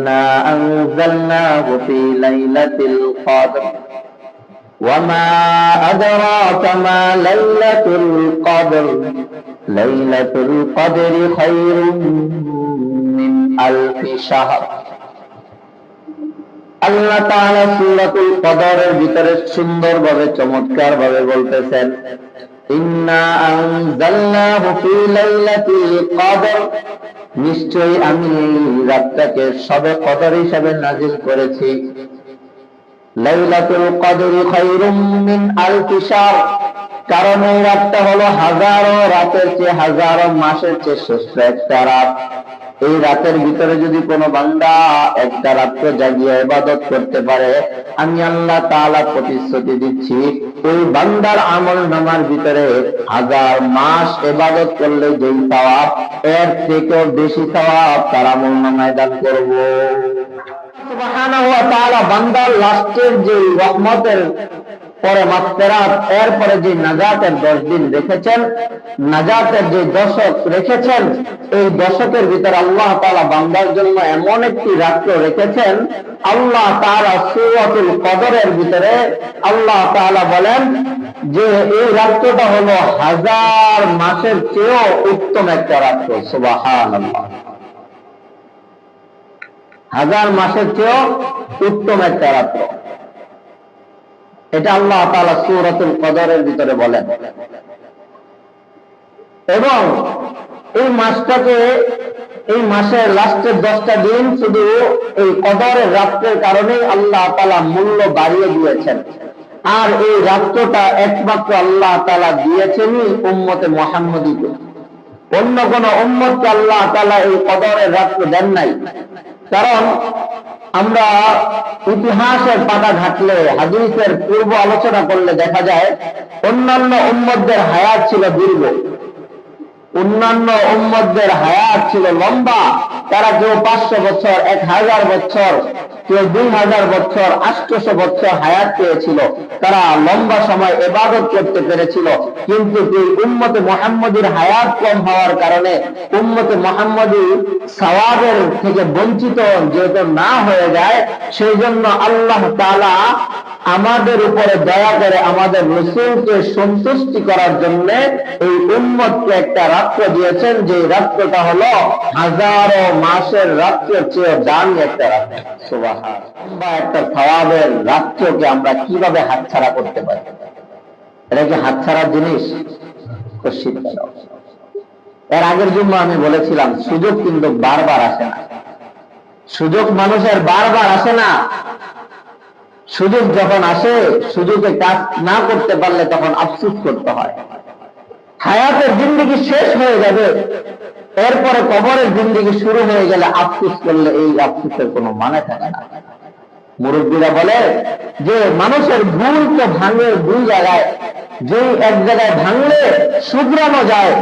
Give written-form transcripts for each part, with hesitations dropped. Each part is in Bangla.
ইন্না আনজালনাহু ফি লাইলাতিল কদর ওয়া মা আদরাকা মা লাইলাতুল কদর লাইলাতুল কদরি খায়রুম মিন আলফি শাহর। আল্লাহ তাআলা সূরাতুল কদরের ভিতরে সুন্দরভাবে চমৎকারভাবে বলতেছেন, ইন্না আনজালনাহু ফি লাইলাতিল কদর, নিশ্চয়ই আমি এই রাতটাকে শবে কদর হিসেবে নাযিল করেছি। লাইলাতুল কদরি খায়রুম মিন আলফি শাহর, কারণ এই রাতটা হলো হাজারো রাতের চেয়ে, হাজারো মাসের চেয়ে শ্রেষ্ঠ একটা রাত। এই রাতের ভিতরে যদি কোনো বান্দা একটা রাত্র জাগিয়ে ইবাদত করতে পারে, আমি আল্লাহ তাআলা প্রতিশ্রুতি দিচ্ছি ওই বান্দার আমল নামার ভিতরে 1000 মাস ইবাদত করলে যেই সওয়াব, এর থেকেও বেশি সওয়াব তার আমল নামায় দান করব। সুবহানাহু ওয়া তাআলা বান্দার লাস্টের যে রহমতের পরে মাগফিরাত, এরপরে যে নাজাতের 10 দিন রেখেছেন, নাজাতের যে দশক রেখেছেন, এই দশকের ভিতরে আল্লাহ তাআলা বান্দার জন্য এমন একটি রাত্র রেখেছেন। আল্লাহ তাআলা সূরাতুল কদরের ভিতরে আল্লাহ তাআলা বলেন যে এই রাত্রটা হলো 1000 মাসের চেয়েও উত্তম একটা রাত্র। সুবহানাল্লাহ, 1000 মাসের চেয়েও উত্তম একটা রাত্র, এটা আল্লাহ তাআলা সূরাতুল কদরের ভিতরে বলেন। এবং এই মাসটাকে, এই মাসের লাস্টের 10টা দিন শুধু এই কদরের রাত্রের কারণেই আল্লাহ তাআলা মূল্য বাড়িয়ে দিয়েছেন। আর এই রাত্রটা একমাত্র আল্লাহ তাআলা দিয়েছেনই উম্মতে মুহাম্মদীকে। অন্য কোন উম্মতকে আল্লাহ তাআলা এই কদরের রাত্র দেন নাই। কারণ আমরা ইতিহাসের পাতা ঘাটলে, হাদিসের পূর্ব আলোচনা করলে দেখা যায় অন্যান্য উম্মতদের হায়াত ছিল দীর্ঘ, অন্যান্য উম্মতদের হায়াত ছিল লম্বা। তারা কেউ 500 বছর, 1000 বছর, কেউ 2000 বছর, 800 বছর হায়াত পেয়েছিল। তারা লম্বা সময় ইবাদত করতে পেরেছিল। কিন্তু এই উম্মতে মুহাম্মদীর হায়াত কম হওয়ার কারণে উম্মতে মুহাম্মদী সওয়াবের থেকে বঞ্চিত যেহেতু না হয়ে যায়, সেই জন্য আল্লাহ তাআলা আমাদের উপরে দয়া করে আমাদের রাসূলকে সন্তুষ্টি করার জন্য এই উম্মতকে একটা রাত্র দিয়েছেন, যে রাত্রটা হলো হাজারো মাসের রাত্রের চেয়ে দামি একটা রাত্র। সুবহানাল্লাহ, একটা সওয়াবের রাত্রকে আমরা কিভাবে হাতছাড়া করতে পারি? এটা কি হাতছাড়ার জিনিস? এর আগের জন্য আমি বলেছিলাম সুযোগ কিন্তু বারবার আসে না। সুযোগ মানুষের বারবার আসে না। সুযোগ যখন আসে, সুযোগে কাজ না করতে পারলে তখন আফসোস করতে হয়। হায়াতের জিন্দেগি শেষ হয়ে যাবে, এরপরে কবরের জিন্দেগি শুরু হয়ে গেলে আফসোস করলে এই আফসোসের কোনো মানে থাকে না। মুরব্বীরা বলে যে মানুষের ভুল তো ভাঙে 2 জায়গায়, যে এক জায়গায় ভাঙলে শুধরানো যায়।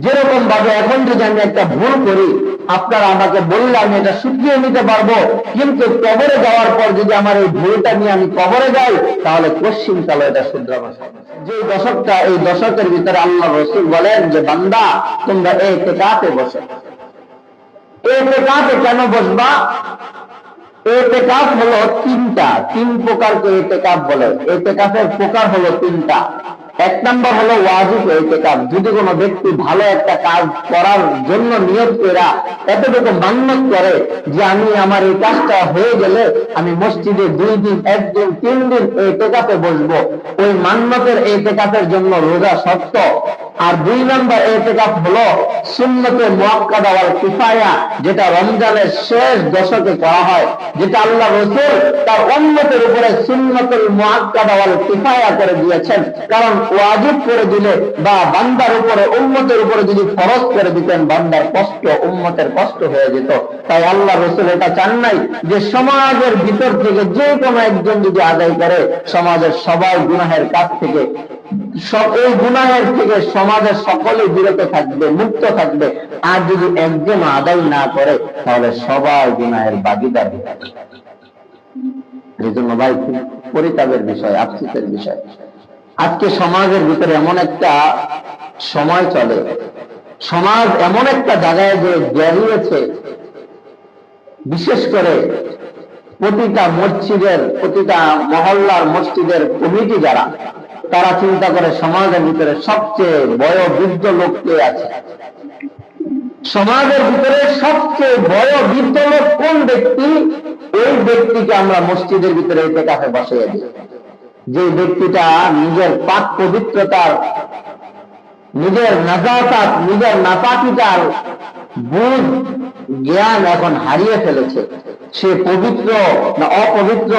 যেরকম ভাবে এখন যদি আমি একটা ভুল করি, আপনারা আমাকে বললে আমি এটা শুকিয়ে নিতে পারবো, কিন্তু কবরে যাওয়ার পর যদি আমার এই ভুলটা নিয়ে আমি কবরে যাই, তাহলে পশ্চিম কালে এটা শুধরানো। যে দশকটা, এই দশকের ভিতরে আল্লাহ রাসূল বলেন যে বান্দা তোমরা ইতিকাফে বসো। ইতিকাফে কেন বসবা? ইতিকাফ হলো 3 প্রকারকে ইতিকাফ বলে। ইতিকাফের প্রকার হলো 3টা। 1 নম্বর হলো ওয়াজিব ইতিকাফ। যদি কোনো ব্যক্তি ভালো একটা কাজ করার জন্য নিয়ত করে এতটুকু মান্যত করে যে আমি আমার এই কাজটা হয়ে গেলে আমি মসজিদে 2 দিন, 1 দিন, 3 দিন ইতিকাফে বসবো, ওই মান্যতের ইতিকাফের জন্য রোজা শর্ত। আর 2 নম্বর ইতিকাফ হলো সুন্নতে মুআক্কাদা ওয়াল কিফায়া, যেটা রমজানের শেষ দশকে করা হয়, যেটা আল্লাহ রাসূল তার উম্মতের উপরে সুন্নতুল মুআক্কাদা ওয়াল কিফায়া করে দিয়েছেন। কারণ ওয়াজিব করে দিলে বা বান্দার উপরে, উম্মতের উপরে যদি ফরজ করে দিতেন, বান্দার কষ্ট, উম্মতের কষ্ট হয়ে যেত। তাই আল্লাহ রাসূল এটা চান নাই যে সমাজের ভিতর থেকে যে কোনো একজন যদি আদায় করে, সমাজের সবাই গুনাহের কাজ থেকে, এই গুনাহের থেকে সমাজের সকলে বিরত থাকবে, মুক্ত থাকবে। আর যদি একজন আদায় না করে, তাহলে সবাই গুনাহের ভাগীদার হবে। এই জন্য ভাই, পরিতাপের বিষয়, আফসোসের বিষয়, আজকে সমাজের ভিতরে এমন একটা সময় চলে, সমাজ এমন একটা জায়গায় যে দাঁড়িয়েছে বিশেষ করে প্রতিটা মসজিদের, প্রতিটা মহল্লার মসজিদের কমিটি যারা, তারা চিন্তা করে সমাজের ভিতরে সবচেয়ে বয়োবৃদ্ধ লোক কে আছে, সমাজের ভিতরে সবচেয়ে বয়োবৃদ্ধ লোক কোন ব্যক্তি, এই ব্যক্তিকে আমরা মসজিদের ভিতরে ইতিকাফে বসিয়ে দিই। যে ব্যক্তিটা নিজের পাক পবিত্রতার, নিজের নাজাতাত, নিজের নাপাকিটার বুঝ জ্ঞান এখন হারিয়ে ফেলেছে, সে পবিত্র না অপবিত্র,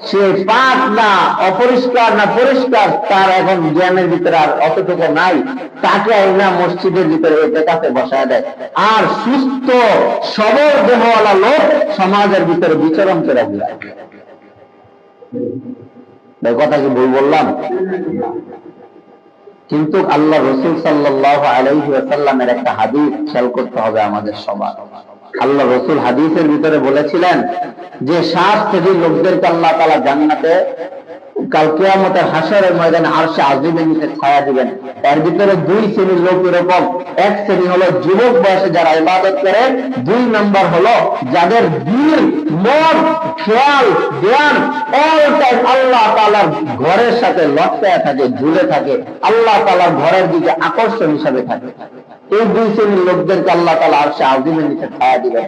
সে পাক না অপরিষ্কার না পরিষ্কার, তার এখন জ্ঞানের ভিতরে আর অতটুকু নাই, তাকে না মসজিদের ভিতরে ইতিকাফে বসায় দেয়। আর সুস্থ সবল দেহওয়ালা লোক সমাজের ভিতরে বিচরণ করে যায়। কথা কি ভুল বললাম? কিন্তু আল্লাহ রাসূল সাল্লাল্লাহু আলাইহি ওয়াসাল্লামের একটা হাদিস খেয়াল করতে হবে আমাদের সবার। আল্লাহ রাসূল হাদিসের ভিতরে বলেছিলেন যে 7 শ্রেণীর লোকদেরকে আল্লাহ তাআলা জান্নাতে কাল কিয়ামতের হাসরের ময়দানে আরশে আজিমের নিচে ছায়া দিবেন। এর ভিতরে 2 শ্রেণীর লোক এরকম, এক শ্রেণী হলো যুবক বয়সে যারা ইবাদত করে, 2 নম্বর হলো যাদের দিল, মন, খেয়াল, জ্ঞান অল টাইম আল্লাহ তাআলার ঘরের সাথে লটকায় থাকে, ঝুলে থাকে, আল্লাহ তাআলার ঘরের দিকে আকর্ষণ হিসাবে থাকে। এই 2 শ্রেণীর লোকদেরকে আল্লাহ তাআলা আরশে আজিমের নিচে ছায়া দিবেন।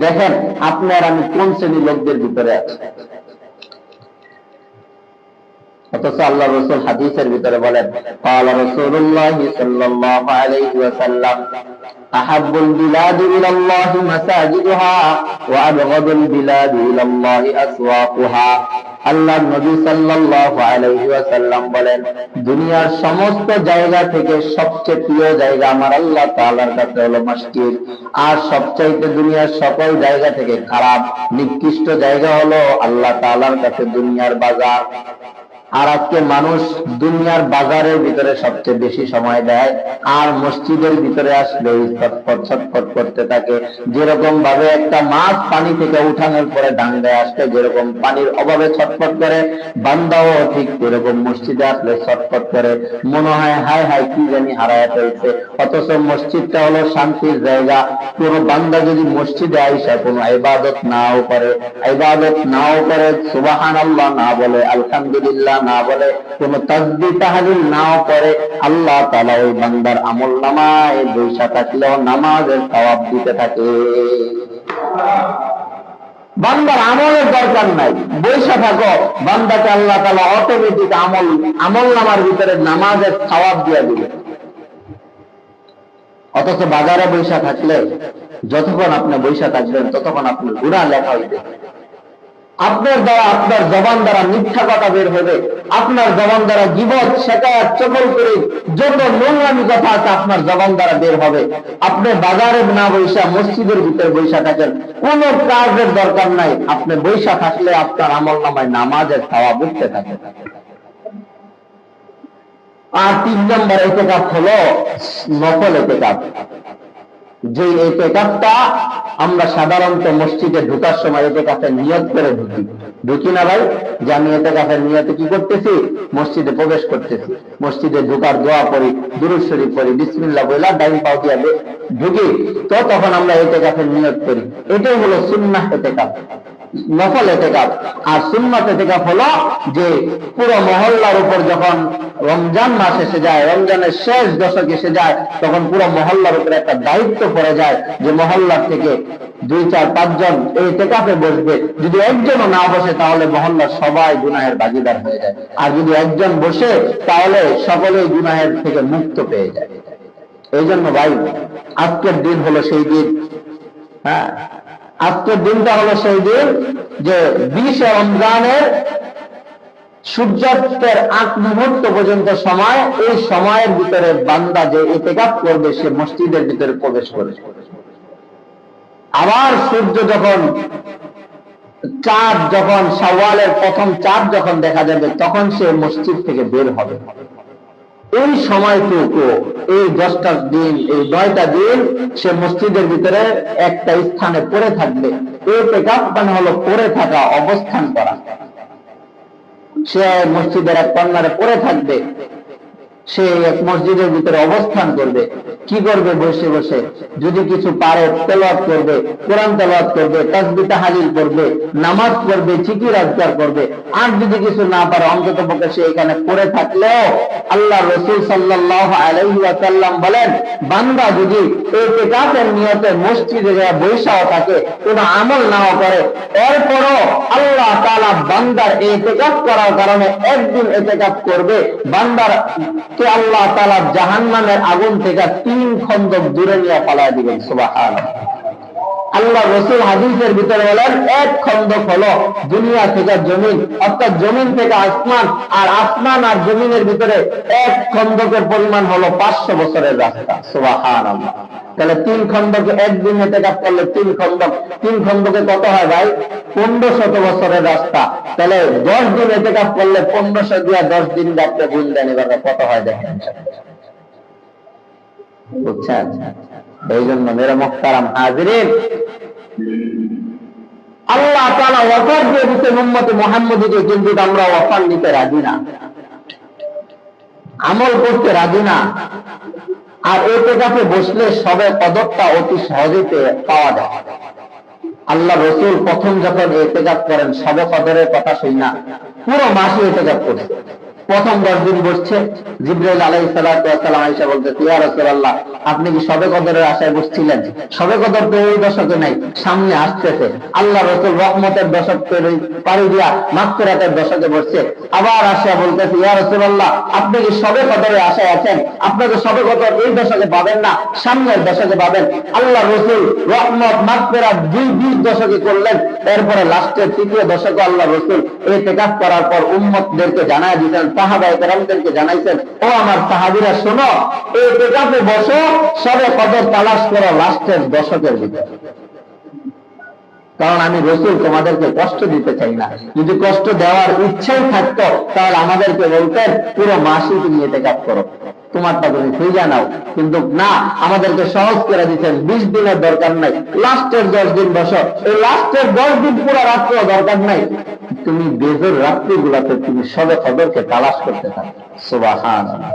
দেখেন আপনার আমি কোন শ্রেণীর লোকদের ভিতরে আছি। অথচ আল্লাহ রাসূল হাদিসের ভিতরে বলেন, قال رسول الله صلى الله عليه وسلم أحب البلاد إلى الله مساجدها وأبغض البلاد إلى الله أسواقها। আল্লাহ নবী সাল্লাল্লাহু আলাইহি ওয়াসাল্লাম বলেন, দুনিয়ার সমস্ত জায়গা থেকে সবচেয়ে প্রিয় জায়গা আমার আল্লাহ তাআলার কাছে হলো মসজিদ, আর সবচাইতে দুনিয়ার সকল জায়গা থেকে খারাপ নিকৃষ্ট জায়গা হলো আল্লাহ তাআলার কাছে দুনিয়ার বাজার। আর আজকে মানুষ দুনিয়ার বাজারের ভিতরে সবচেয়ে বেশি সময় দেয়, আর মসজিদের ভিতরে আসলে ছটফট ছটফট করতে থাকে। যেরকম ভাবে একটা মাছ পানি থেকে উঠানোর পরে ডাঙ্গায় আসলে যেরকম পানির অভাবে ছটফট করে, বান্দাও ঠিক এরকম মসজিদে আসলে ছটফট করে, মনে হয় হায় হায় কি জানি হারায় ফেলছে। অথচ মসজিদটা হলো শান্তির জায়গা। কোন বান্দা যদি মসজিদে আইসা কোনো ইবাদত নাও করে, সুবহানাল্লাহ না বলে, আলহামদুলিল্লাহ না বলে, কোন তাসবিহ তাহলিল নাও করে, আল্লাহ তাআলা ওই বান্দার আমলনামায় বৈশা থাকলেও নামাজের সওয়াব দিতে থাকে। বান্দার আমলের দরকার নাই, বৈশা থাকো, বান্দাকে আল্লাহ তাআলা অটোমেটিক আমলনামার ভিতরে নামাজের সওয়াব দিয়ে দিবে। অথচ বাজারে বৈশা থাকলে, যতক্ষণ আপনি বৈশা থাকবেন ততক্ষণ আপনার গুনাহ লেখা হইবে। আপনার দ্বারা, আপনার জবান দ্বারা মিথ্যা কথা বের হবে, আপনার জবান দ্বারা গীবত, শিকায়াত, চগলখড়ি, যত নোংরামি কথা আছে আপনার জবান দ্বারা বের হবে। আপনি বাজারে না বৈশা মসজিদের ভিতরে বৈশা থাকেন, কোন কাজের দরকার নাই, আপনি বৈশা থাকলে আপনার আমলনামায় নামাজের সওয়াব উঠতে থাকে। আর 3 নম্বর ইতিকাফ হলো নফল ইতিকাফ। যে ইতিকাফটা আমরা সাধারণত মসজিদে ঢোকার সময় ইতিকাফের নিয়ত করে ঢুকি না ভাই, যে আমি ইতিকাফের নিয়তে কি করতেছি, মসজিদে প্রবেশ করতেছি, মসজিদে ঢোকার দোয়া পড়ি, দুরূদ শরীফ পড়ি, বিসমিল্লাহ বলে ডাইন পাও দিয়ে ঢুকি, তো তখন আমরা ইতিকাফের নিয়ত করি। এটাই হলো সুন্নাহ ইতিকাফ, নফল ইতিকাফ। আর সুন্নাত ইতিকাফ হলো যে পুরো মহল্লার উপর যখন রমজান মাস এসে যায়, রমজানের শেষ দশক এসে যায়, তখন পুরো মহল্লার উপর একটা দায়িত্ব পড়ে যায় যে মহল্লার থেকে 2, 4, 5 জন এই ইতিকাফে বসবে। যদি একজনও না বসে তাহলে মহল্লার সবাই গুনাহের ভাগীদার হয়ে যায়, আর যদি একজন বসে তাহলে সকলেই গুনাহের থেকে মুক্ত পেয়ে যায়। এই জন্য ভাই আজকের দিন হলো সেই দিন, হ্যাঁ আজকের দিনটা হলো সেই দিন যে 20 রমজানের সূর্যাস্তের 8 মুহূর্ত পর্যন্ত সময়, এই সময়ের ভিতরে বান্দা যে ইতিকাফ করবে সে মসজিদের ভিতরে প্রবেশ করবে। আবার সূর্য যখন চাঁদ, যখন শাওয়ালের প্রথম চাঁদ যখন দেখা যাবে তখন সে মসজিদ থেকে বের হবে। এই সময়টুকু, এই 10টা দিন, এই 9টা দিন সে মসজিদের ভিতরে একটা স্থানে পড়ে থাকবে। ইতিকাফ মানে হলো পড়ে থাকা, অবস্থান করা। সে মসজিদের এক কর্নারে পড়ে থাকবে, সে এক মসজিদের ভিতরে অবস্থান করবে। কি করবে? বসে বসে যদি কিছু পারে তেলাওয়াত করবে, কোরআন তেলাওয়াত করবে, তাসবিহ তাহলিল করবে, নামাজ পড়বে, জিকির আজকার করবে। আর যদি কিছু না পারে অন্তত পক্ষে সে এখানে পড়ে থাকলেও আল্লাহ রাসূল সাল্লাল্লাহু আলাইহি ওয়াসাল্লাম বলেন, বান্দা যদি ইতিকাফের নিয়তে মসজিদে বৈশাও থাকে, কোনো আমল নাও করে, এরপরও আল্লাহ তাআলা বান্দার ইতিকাফ করার কারণে একদিন ইতিকাফ করবে, বান্দার কে আল্লাহ তাআলা জাহান্নামের আগুন থেকে 3 খন্দক দূরে নিয়ে পালায় দিবেন। সুবহানাল্লাহ। আল্লাহ রাসূল হাদিসের ভিতরে বলেন, এক খন্দক হলো দুনিয়া থেকে জমিন, অর্থাৎ জমিন থেকে আসমান, আর আসমান আর জমিনের ভিতরে এক খন্দকের পরিমাণ হলো 500 বছরের রাস্তা। সুবহানাল্লাহ। তাহলে 3 খন্দকে একদিন ইতিকাফ করলে 3 খন্দক, 3 খন্দকে কত হয় ভাই? 1500 বছরের রাস্তা। তাহলে 10 দিন ইতিকাফ করলে 1500 দিয়া 10 দিন রাখতে গুণ দেন, এবার কত হয় দেখেন। বুঝছেন? এই জন্য মেরা মুহতারাম হাজিরিন, আল্লাহ তাআলা ওয়াফার দিয়ে দিতে উম্মতে মুহাম্মদীকে, কিন্তু আমরা ওয়াফার নিতে রাজি না, আমল করতে রাজি না। আর ইতিকাফে বসলে সবে কদরটা অতি সহজে পাওয়া যায়। আল্লাহ রাসূল প্রথম যখন ইতিকাফ করেন, সবে কদরের কথা শুনি না, পুরো মাসে ইতিকাফ করে। প্রথম 10 দিন বসছে, জিবরাইল আলাইহিস সালাতু ওয়াস সালাম আয়েশা বলতেছে, ইয়া রাসূলুল্লাহ, আপনি কি সবে কদরের আশায় বসছিলেন? সবে কদর তো এই দশকে নাই, সামনে আসতেছে। আল্লাহ রাসূল রহমতের দশক পাড়ি দিয়া মাগফিরাতের দশকে বসছে। আবার আসিয়া বলতেছে, ইয়া রাসূলুল্লাহ, আপনি কি সবে কদরের আশায় আছেন? আপনাকে সবে কদর এই দশকে পাবেন না, সামনের দশকে পাবেন। আল্লাহ রাসূল রহমত মাগফিরাত 2 দশকে করলেন। এরপরে লাস্টের 3য় দশকে আল্লাহ রাসূল ইতিকাফ করার পর উম্মতদেরকে জানায় দিতেন, সাহাবায়ে কেরামদেরকে জানাইছেন, ও আমার সাহাবীরা শোনো, ইতিকাফে বসো, সবে কদর তালাশ করো লাস্টের দশকের ভিতরে। কারণ আমি রাসূল তোমাদেরকে কষ্ট দিতে চাই না। যদি কষ্ট দেওয়ার ইচ্ছাই থাকতো তাহলে আমাদেরকে বলতেন পুরো মাসই তুমি ইতিকাফ করো, তোমারটা তুমি খুঁজে নাও। কিন্তু না, আমাদেরকে সহজ করে দিচ্ছেন, 20 দিনের দরকার নাই, লাস্টের 10 দিন বসো। এই লাস্টের 10 দিন পুরো রাত্রেও দরকার নাই, তুমি বেজর রাত্রি গুলাতে তুমি সবে কদরকে তালাশ করতে থাকো। সুবহানাল্লাহ।